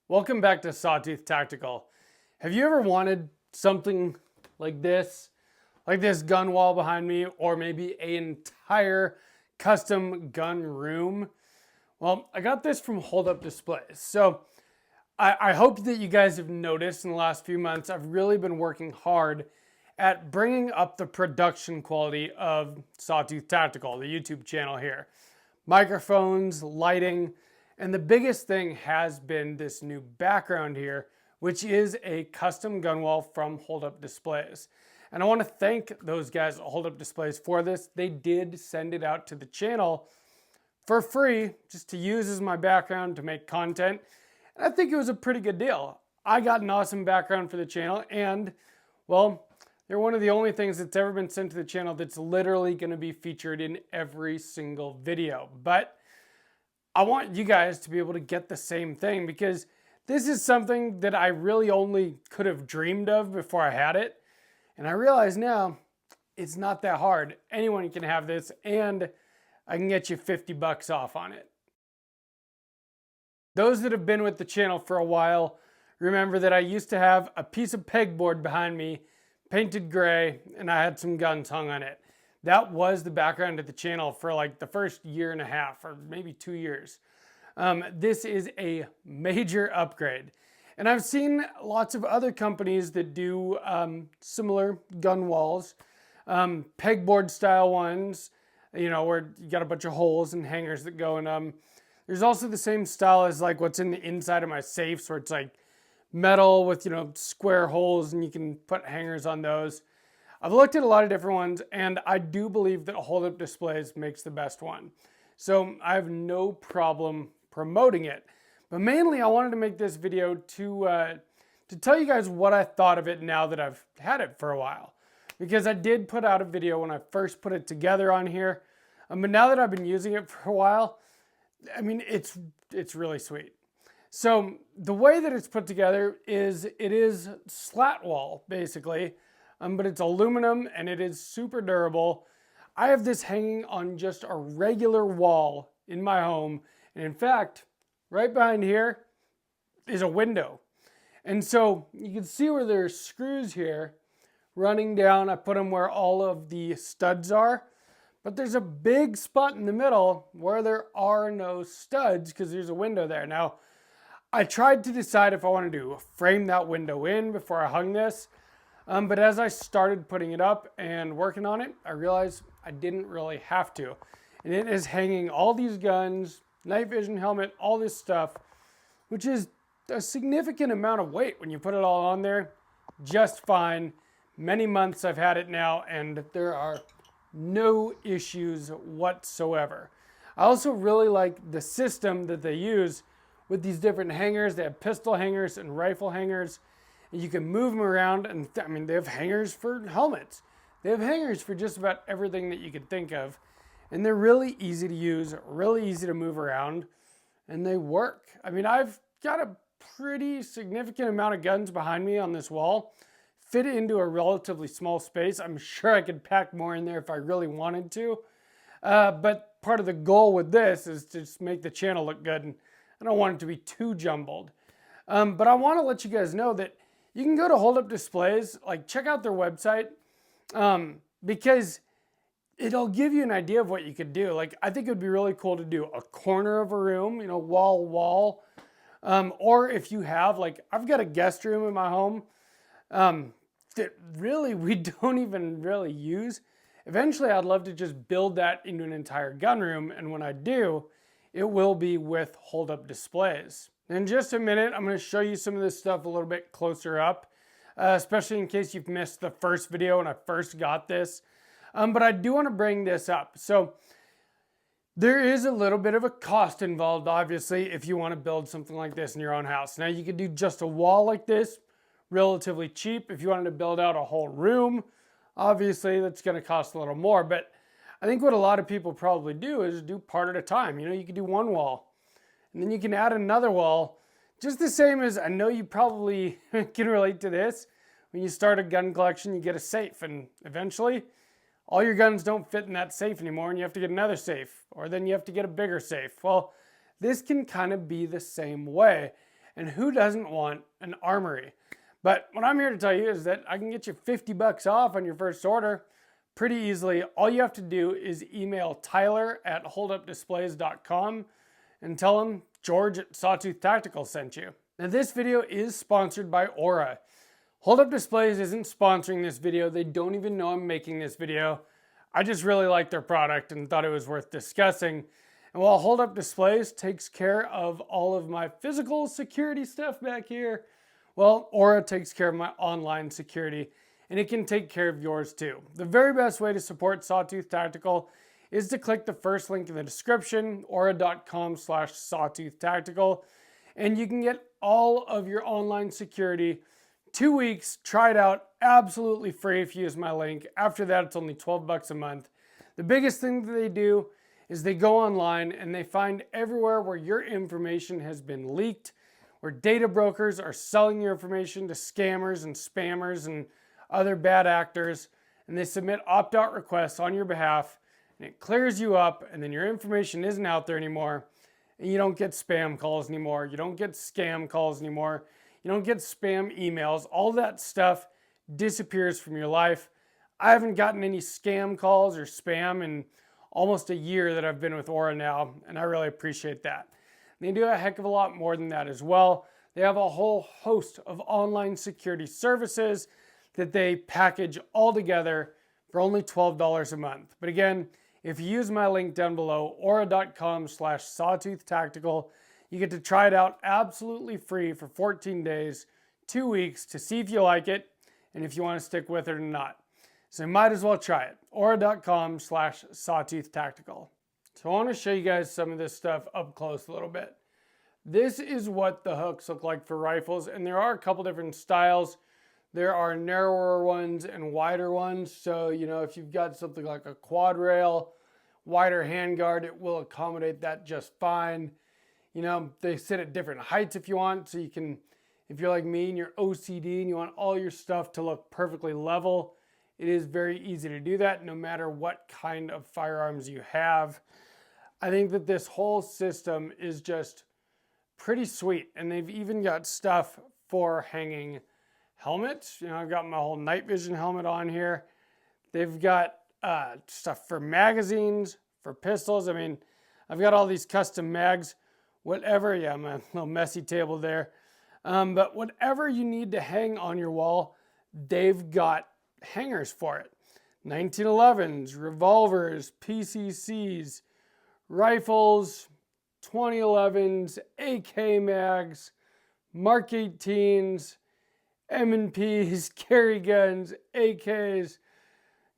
Welcome back to Sawtooth Tactical. Have you ever wanted something like this gun wall behind me, or maybe an entire custom gun room? Well, I got this from HoldUp displays. So I hope that you guys have noticed in the last few months, I've really been working hard at bringing up the production quality of Sawtooth Tactical, the YouTube channel here. Microphones, lighting, and the biggest thing has been this new background here, which is a custom gun wall from HoldUp displays. And I want to thank those guys at HoldUp displays for this. They did send it out to the channel for free, just to use as my background to make content. And I think it was a pretty good deal. I got an awesome background for the channel, and well, they're one of the only things that's ever been sent to the channel that's literally going to be featured in every single video. But I want you guys to be able to get the same thing, because this is something that I really only could have dreamed of before I had it. And I realize now it's not that hard. Anyone can have this, and I can get you 50 bucks off on it. Those that have been with the channel for a while remember that I used to have a piece of pegboard behind me, painted gray, and I had some guns hung on it. That was the background of the channel for like the first year and a half, or maybe 2 years. This is a major upgrade. And I've seen lots of other companies that do similar gun walls, pegboard style ones, you know, where you got a bunch of holes and hangers that go in them. There's also the same style as like what's in the inside of my safes, where it's like metal with, you know, square holes, and you can put hangers on those. I've looked at a lot of different ones, and I do believe that HoldUp displays makes the best one. So I have no problem promoting it. But mainly I wanted to make this video to tell you guys what I thought of it now that I've had it for a while. Because I did put out a video when I first put it together on here. But now that I've been using it for a while, I mean, it's really sweet. So the way that it's put together is it is slat wall, basically. But it's aluminum, and it is super durable. I have this hanging on just a regular wall in my home. And in fact, right behind here is a window. And so you can see where there's screws here running down. I put them where all of the studs are. But there's a big spot in the middle where there are no studs because there's a window there. Now, I tried to decide if I wanted to frame that window in before I hung this. But as I started putting it up and working on it, I realized I didn't really have to. And it is hanging all these guns, night vision helmet, all this stuff, which is a significant amount of weight when you put it all on there. Just fine. Many months I've had it now, and there are no issues whatsoever. I also really like the system that they use with these different hangers. They have pistol hangers and rifle hangers. You can move them around, and I mean, they have hangers for helmets. They have hangers for just about everything that you could think of. And they're really easy to use, really easy to move around, and they work. I mean, I've got a pretty significant amount of guns behind me on this wall. Fit into a relatively small space. I'm sure I could pack more in there if I really wanted to. But part of the goal with this is to just make the channel look good, and I don't want it to be too jumbled. But I want to let you guys know that you can go to HoldUp displays, like check out their website, because it'll give you an idea of what you could do. Like, I think it would be really cool to do a corner of a room, you know, wall. Or if you have, like, I've got a guest room in my home that really we don't even really use. Eventually, I'd love to just build that into an entire gun room. And when I do, it will be with HoldUp displays. In just a minute, I'm going to show you some of this stuff a little bit closer up, especially in case you've missed the first video when I first got this. But I do want to bring this up. So there is a little bit of a cost involved, obviously, if you want to build something like this in your own house. Now, you could do just a wall like this, relatively cheap. If you wanted to build out a whole room, obviously, that's going to cost a little more. But I think what a lot of people probably do is do part at a time. You know, you could do one wall, and then you can add another wall. Just the same as, I know you probably can relate to this. When you start a gun collection, you get a safe, and eventually all your guns don't fit in that safe anymore, and you have to get another safe, or then you have to get a bigger safe. Well, this can kind of be the same way. And who doesn't want an armory? But what I'm here to tell you is that I can get you 50 bucks off on your first order pretty easily. All you have to do is email Tyler at holdupdisplays.com and tell him George at Sawtooth Tactical sent you. Now this video is sponsored by Aura. HoldUp Displays isn't sponsoring this video. They don't even know I'm making this video. I just really like their product and thought it was worth discussing. And while HoldUp Displays takes care of all of my physical security stuff back here, well, Aura takes care of my online security, and it can take care of yours too. The very best way to support Sawtooth Tactical is to click the first link in the description, aura.com/sawtooth-tactical, and you can get all of your online security 2 weeks, try it out absolutely free if you use my link. After that, it's only 12 bucks a month. The biggest thing that they do is they go online and they find everywhere where your information has been leaked, where data brokers are selling your information to scammers and spammers and other bad actors, and they submit opt-out requests on your behalf, and it clears you up, and then your information isn't out there anymore, and you don't get spam calls anymore, you don't get scam calls anymore, you don't get spam emails. All that stuff disappears from your life. I haven't gotten any scam calls or spam in almost a year that I've been with Aura now, and I really appreciate that. They do a heck of a lot more than that as well. They have a whole host of online security services that they package all together for only $12 a month. But again, if you use my link down below, aura.com/sawtooth-tactical, you get to try it out absolutely free for 14 days, 2 weeks, to see if you like it and if you want to stick with it or not. So you might as well try it. aura.com/sawtooth-tactical. So I want to show you guys some of this stuff up close a little bit. This is what the hooks look like for rifles, and there are a couple different styles. There are narrower ones and wider ones. So, if you've got something like a quad rail, wider handguard, it will accommodate that just fine. They sit at different heights if you want, so you can, if you're like me and you're OCD and you want all your stuff to look perfectly level, it is very easy to do that no matter what kind of firearms you have. I think that this whole system is just pretty sweet, and they've even got stuff for hanging helmets. I've got my whole night vision helmet on here. They've got stuff for magazines, for pistols. I've got all these custom mags. Whatever, yeah, my little messy table there. But whatever you need to hang on your wall, they've got hangers for it. 1911s, revolvers, PCCs, rifles, 2011s, AK mags, Mark 18s, M&Ps, carry guns, AKs,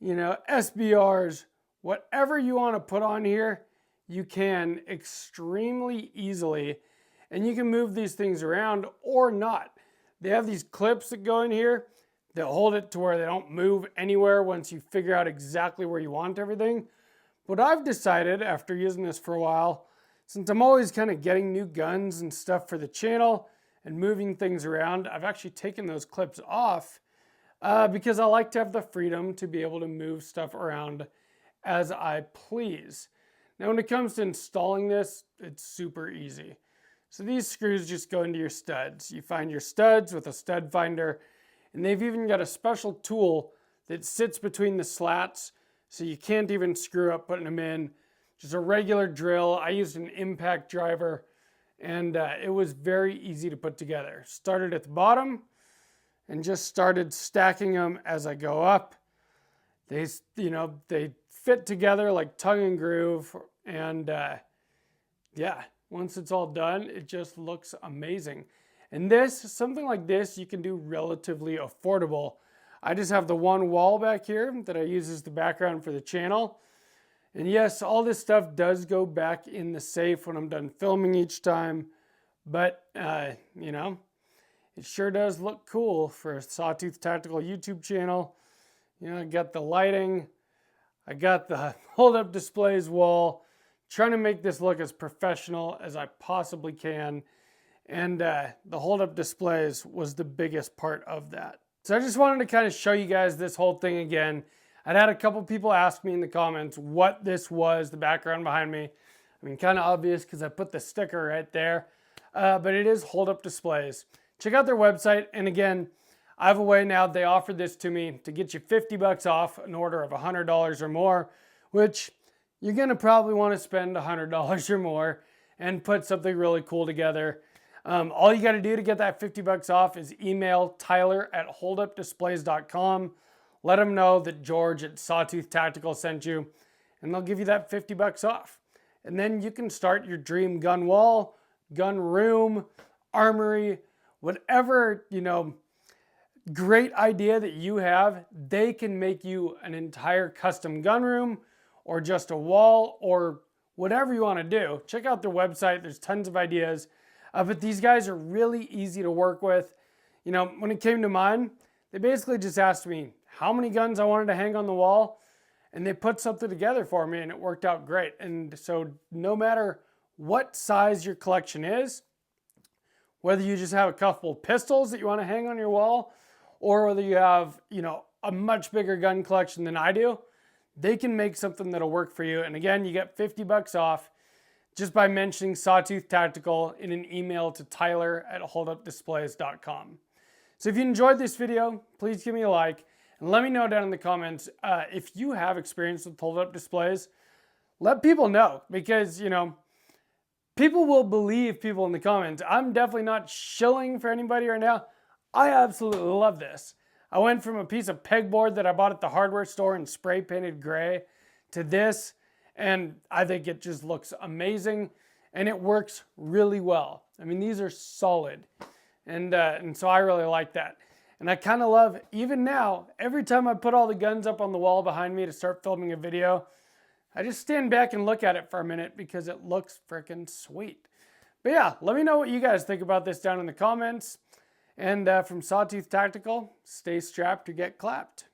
SBRs, whatever you want to put on here, you can extremely easily, and you can move these things around or not. They have these clips that go in here that hold it to where they don't move anywhere once you figure out exactly where you want everything. But I've decided, after using this for a while, since I'm always kind of getting new guns and stuff for the channel and moving things around, I've actually taken those clips off because I like to have the freedom to be able to move stuff around as I please. Now, when it comes to installing this, it's super easy. So these screws just go into your studs. You find your studs with a stud finder, and they've even got a special tool that sits between the slats, so you can't even screw up putting them in. Just a regular drill. I used an impact driver, and it was very easy to put together. Started at the bottom and just started stacking them as I go up. They fit together like tongue and groove, and yeah, once it's all done, it just looks amazing. And something like this, you can do relatively affordable. I just have the one wall back here that I use as the background for the channel. And yes, all this stuff does go back in the safe when I'm done filming each time. But, it sure does look cool for a Sawtooth Tactical YouTube channel. I got the lighting. I got the HoldUp Displays wall. Trying to make this look as professional as I possibly can. And the HoldUp Displays was the biggest part of that. So I just wanted to kind of show you guys this whole thing again. I'd had a couple people ask me in the comments what this was, the background behind me. Kind of obvious because I put the sticker right there. but it is HoldUp displays. Check out their website. And again, I have a way now, they offered this to me to get you $50 off an order of $100 or more, which you're gonna probably wanna spend $100 or more and put something really cool together. All you gotta do to get that $50 off is email Tyler@holdupdisplays.com. Let them know that George at Sawtooth Tactical sent you, and they'll give you that $50 off. And then you can start your dream gun wall, gun room, armory, whatever, great idea that you have. They can make you an entire custom gun room or just a wall or whatever you want to do. Check out their website. There's tons of ideas. But these guys are really easy to work with. When it came to mine, they basically just asked me how many guns I wanted to hang on the wall, and they put something together for me, and it worked out great. And so no matter what size your collection is, whether you just have a couple pistols that you want to hang on your wall, or whether you have, a much bigger gun collection than I do, they can make something that'll work for you. And again, you get $50 off just by mentioning Sawtooth Tactical in an email to Tyler@holdupdisplays.com. So if you enjoyed this video, please give me a like and let me know down in the comments if you have experience with HoldUp displays. Let people know, because, people will believe people in the comments. I'm definitely not shilling for anybody right now. I absolutely love this. I went from a piece of pegboard that I bought at the hardware store and spray painted gray to this, and I think it just looks amazing and it works really well. I mean, these are solid, and so I really like that. And I kind of love, even now, every time I put all the guns up on the wall behind me to start filming a video, I just stand back and look at it for a minute because it looks freaking sweet. But yeah, let me know what you guys think about this down in the comments. And from Sawtooth Tactical, stay strapped or get clapped.